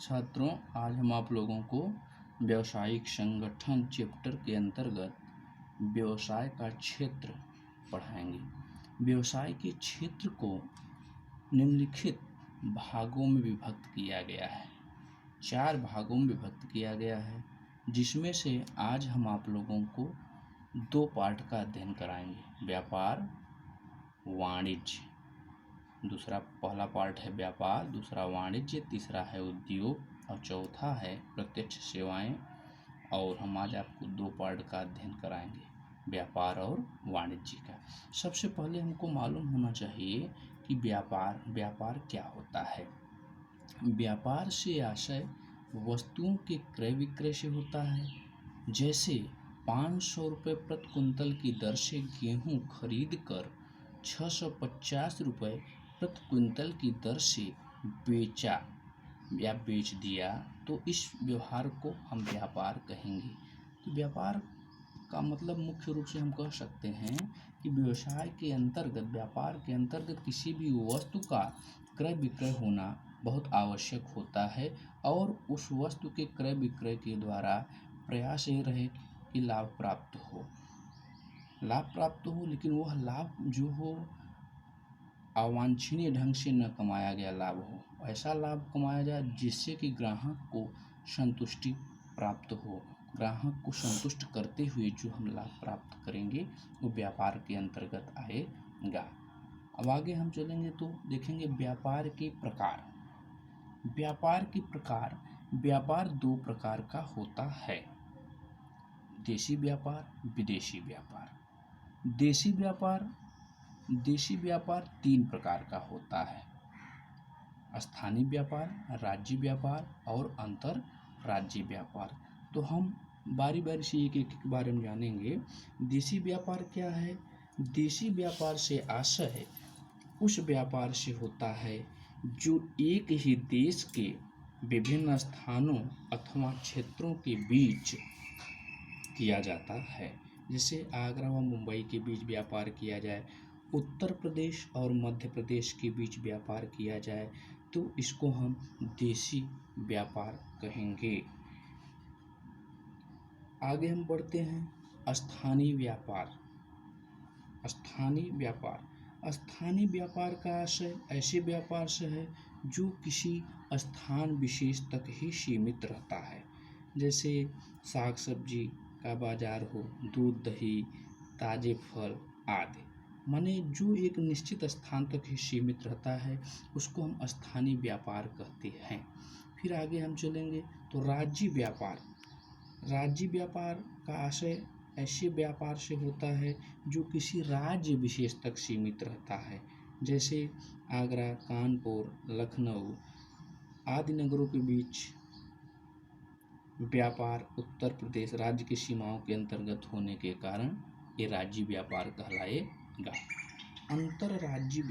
छात्रों, आज हम आप लोगों को व्यावसायिक संगठन चैप्टर के अंतर्गत व्यवसाय का क्षेत्र पढ़ाएंगे। व्यवसाय के क्षेत्र को निम्नलिखित भागों में विभक्त किया गया है। 4 भागों में विभक्त किया गया है, जिसमें से आज हम आप लोगों को 2 पार्ट का अध्ययन कराएंगे। व्यापार, वाणिज्य। पहला पार्ट है व्यापार, दूसरा वाणिज्य, तीसरा है उद्योग और चौथा है प्रत्यक्ष सेवाएं। और हम आज आपको 2 पार्ट का अध्ययन कराएंगे, व्यापार और वाणिज्य का। सबसे पहले हमको मालूम होना चाहिए कि व्यापार क्या होता है। व्यापार से आशय वस्तुओं के क्रय विक्रय से होता है। जैसे 500 रुपये प्रति कुंतल की दर से गेहूं खरीद कर 650 रुपये प्रति क्विंटल की दर से बेचा या बेच दिया, तो इस व्यवहार को हम व्यापार कहेंगे। तो व्यापार का मतलब मुख्य रूप से हम कह सकते हैं कि व्यापार के अंतर्गत किसी भी वस्तु का क्रय विक्रय होना बहुत आवश्यक होता है और उस वस्तु के क्रय विक्रय के द्वारा प्रयास ये रहे कि लाभ प्राप्त हो, लेकिन वह लाभ जो हो अवांछनीय ढंग से न कमाया गया लाभ हो। ऐसा लाभ कमाया जाए जिससे कि ग्राहक को संतुष्टि प्राप्त हो। ग्राहक को संतुष्ट करते हुए जो हम लाभ प्राप्त करेंगे वो व्यापार के अंतर्गत आएगा। अब आगे हम चलेंगे तो देखेंगे व्यापार के प्रकार। व्यापार 2 प्रकार का होता है, देशी व्यापार, विदेशी व्यापार। देशी व्यापार 3 प्रकार का होता है, स्थानीय व्यापार, राज्य व्यापार और अंतरराज्यीय व्यापार। तो हम बारी बारी से एक एक के बारे में जानेंगे। देशी व्यापार क्या है? देशी व्यापार से आशय उस व्यापार से होता है जो एक ही देश के विभिन्न स्थानों अथवा क्षेत्रों के बीच किया जाता है। जैसे आगरा व मुंबई के बीच व्यापार किया जाए, उत्तर प्रदेश और मध्य प्रदेश के बीच व्यापार किया जाए, तो इसको हम देशी व्यापार कहेंगे। आगे हम बढ़ते हैं स्थानीय व्यापार। स्थानीय व्यापार का आशय ऐसे व्यापार से है जो किसी स्थान विशेष तक ही सीमित रहता है। जैसे साग सब्जी का बाजार हो, दूध दही, ताजे फल आदि। माने जो एक निश्चित स्थान तक ही सीमित रहता है उसको हम स्थानीय व्यापार कहते हैं। फिर आगे हम चलेंगे तो राज्य व्यापार का आशय ऐसे व्यापार से होता है जो किसी राज्य विशेष तक सीमित रहता है। जैसे आगरा, कानपुर, लखनऊ आदि नगरों के बीच व्यापार उत्तर प्रदेश राज्य की सीमाओं के अंतर्गत होने के कारण ये राज्य व्यापार कहलाएगा। अंतरराज्यीय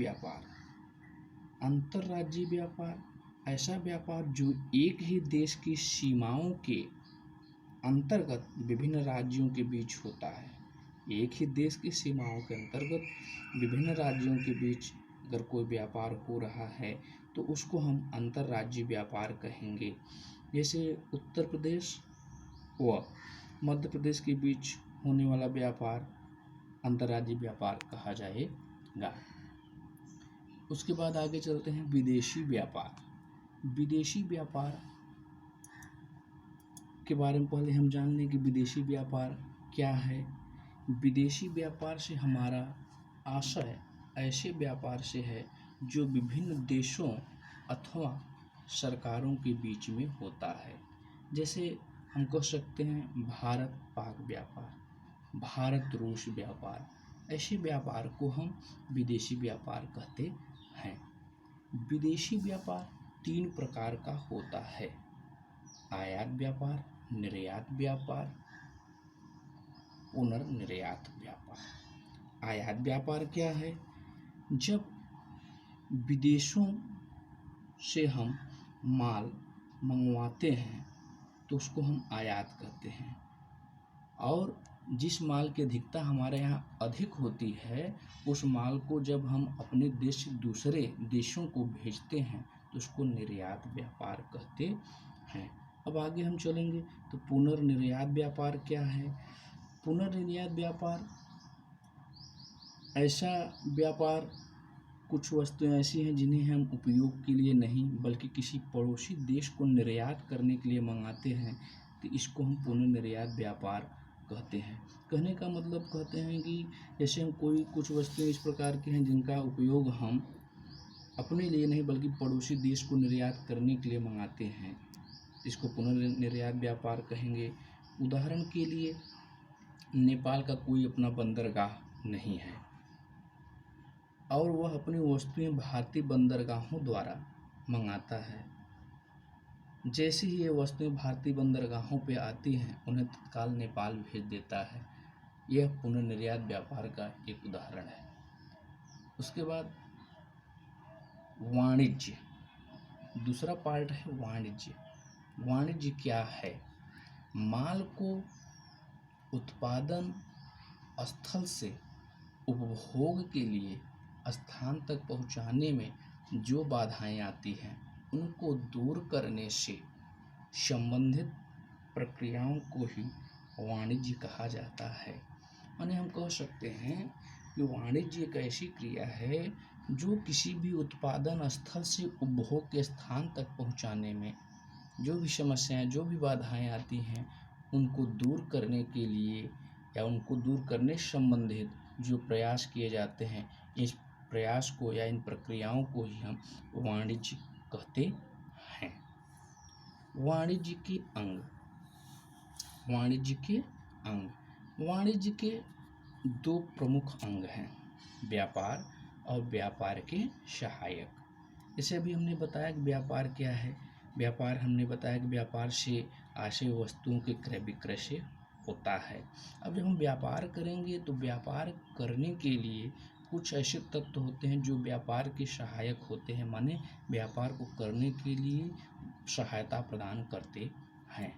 व्यापार ऐसा व्यापार जो एक ही देश की सीमाओं के अंतर्गत विभिन्न राज्यों के बीच होता है। एक ही देश की सीमाओं के अंतर्गत विभिन्न राज्यों के बीच अगर कोई व्यापार हो रहा है तो उसको हम अंतरराज्यीय व्यापार कहेंगे। जैसे उत्तर प्रदेश व मध्य प्रदेश के बीच होने वाला व्यापार अंतरराज्यीय व्यापार कहा जाएगा। उसके बाद आगे चलते हैं विदेशी व्यापार के बारे में पहले हम जान लें कि विदेशी व्यापार क्या है। विदेशी व्यापार से हमारा आशय ऐसे व्यापार से है जो विभिन्न देशों अथवा सरकारों के बीच में होता है। जैसे हम कह सकते हैं भारत पाक व्यापार, भारत रूस व्यापार। ऐसे व्यापार को हम विदेशी व्यापार कहते हैं। विदेशी व्यापार 3 प्रकार का होता है, आयात व्यापार, निर्यात व्यापार, पुनर्निर्यात व्यापार। आयात व्यापार क्या है? जब विदेशों से हम माल मंगवाते हैं तो उसको हम आयात कहते हैं, और जिस माल की अधिकता हमारे यहाँ अधिक होती है उस माल को जब हम अपने देश से दूसरे देशों को भेजते हैं तो उसको निर्यात व्यापार कहते हैं। अब आगे हम चलेंगे तो पुनर्निर्यात व्यापार क्या है। पुनर्निर्यात व्यापार ऐसा व्यापार, कुछ वस्तुएं ऐसी हैं जिन्हें हम उपयोग के लिए नहीं बल्कि किसी पड़ोसी देश को निर्यात करने के लिए मंगाते हैं, तो इसको हम पुनर्निर्यात व्यापार कहते हैं। कहने का मतलब कहते हैं कि जैसे हम कुछ वस्तुएं इस प्रकार की हैं जिनका उपयोग हम अपने लिए नहीं बल्कि पड़ोसी देश को निर्यात करने के लिए मंगाते हैं, इसको पुनर्निर्यात व्यापार कहेंगे। उदाहरण के लिए नेपाल का कोई अपना बंदरगाह नहीं है और वह अपनी वस्तुएं भारतीय बंदरगाहों द्वारा मंगाता है। जैसे ही ये वस्तुएं भारतीय बंदरगाहों पे आती हैं उन्हें तत्काल नेपाल भेज देता है। यह पुनर्निर्यात व्यापार का एक उदाहरण है। उसके बाद वाणिज्य, दूसरा पार्ट है वाणिज्य। वाणिज्य क्या है? माल को उत्पादन स्थल से उपभोग के लिए स्थान तक पहुंचाने में जो बाधाएं आती हैं उनको दूर करने से संबंधित प्रक्रियाओं को ही वाणिज्य कहा जाता है। यानी हम कह सकते हैं कि वाणिज्य एक ऐसी क्रिया है जो किसी भी उत्पादन स्थल से उपभोग के स्थान तक पहुंचाने में जो भी समस्याएं, जो भी बाधाएं आती हैं उनको दूर करने के लिए या उनको दूर करने संबंधित जो प्रयास किए जाते हैं, इस प्रयास को या इन प्रक्रियाओं को ही हम वाणिज्य कहते हैं। वाणिज्य के अंग, वाणिज्य के अंग, वाणिज्य के दो प्रमुख अंग हैं, व्यापार और व्यापार के सहायक। इसे भी हमने बताया कि व्यापार क्या है। व्यापार हमने बताया कि व्यापार से आशय वस्तुओं के क्रय विक्रय से होता है। अब जब हम व्यापार करेंगे तो व्यापार करने के लिए कुछ ऐसे तत्व होते हैं जो व्यापार के सहायक होते हैं, माने व्यापार को करने के लिए सहायता प्रदान करते हैं।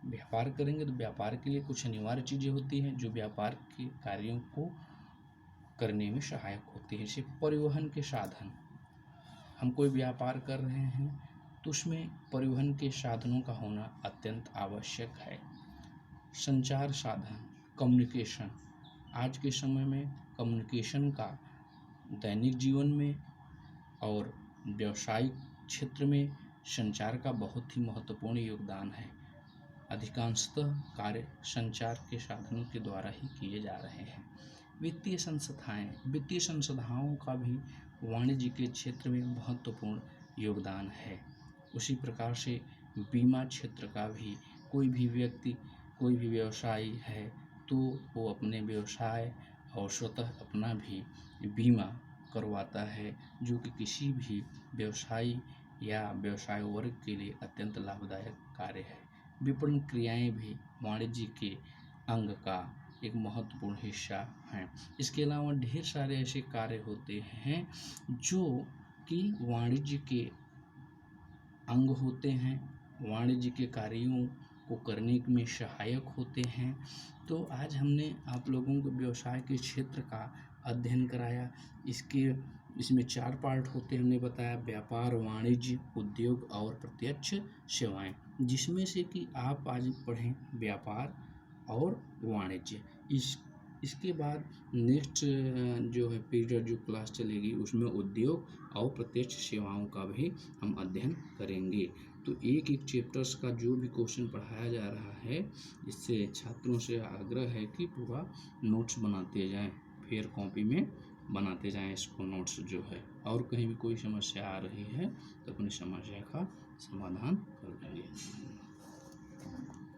व्यापार करेंगे तो व्यापार के लिए कुछ अनिवार्य चीज़ें होती हैं जो व्यापार के कार्यों को करने में सहायक होती है। जैसे परिवहन के साधन, हम कोई व्यापार कर रहे हैं तो उसमें परिवहन के साधनों का होना अत्यंत आवश्यक है। संचार साधन, कम्युनिकेशन, आज के समय में कम्युनिकेशन का दैनिक जीवन में और व्यावसायिक क्षेत्र में संचार का बहुत ही महत्वपूर्ण योगदान है। अधिकांशतः कार्य संचार के साधनों के द्वारा ही किए जा रहे हैं। वित्तीय संस्थाएं, वित्तीय संस्थाओं का भी वाणिज्य के क्षेत्र में महत्वपूर्ण योगदान है। उसी प्रकार से बीमा क्षेत्र का भी, कोई भी व्यक्ति, कोई भी व्यवसायी है तो वो अपने व्यवसाय और स्वतः अपना भी बीमा करवाता है, जो कि किसी भी व्यवसायी या व्यवसाय वर्ग के लिए अत्यंत लाभदायक कार्य है। विपणन क्रियाएं भी वाणिज्य के अंग का एक महत्वपूर्ण हिस्सा हैं। इसके अलावा ढेर सारे ऐसे कार्य होते हैं जो कि वाणिज्य के अंग होते हैं, वाणिज्य के कार्यों को करने में सहायक होते हैं। तो आज हमने आप लोगों को व्यवसाय के क्षेत्र का अध्ययन कराया। इसमें 4 पार्ट होते हैं, हमने बताया व्यापार, वाणिज्य, उद्योग और प्रत्यक्ष सेवाएं, जिसमें से कि आप आज पढ़ें व्यापार और वाणिज्य। इसके बाद नेक्स्ट जो है पीरियड, जो क्लास चलेगी उसमें उद्योग और प्रत्यक्ष सेवाओं का भी हम अध्ययन करेंगे। तो एक एक चैप्टर्स का जो भी क्वेश्चन पढ़ाया जा रहा है, इससे छात्रों से आग्रह है कि पूरा नोट्स बनाते जाएं, फेयर कॉपी में बनाते जाएं इसको नोट्स जो है। और कहीं भी कोई समस्या आ रही है तो अपनी समस्या का समाधान कर लेंगे।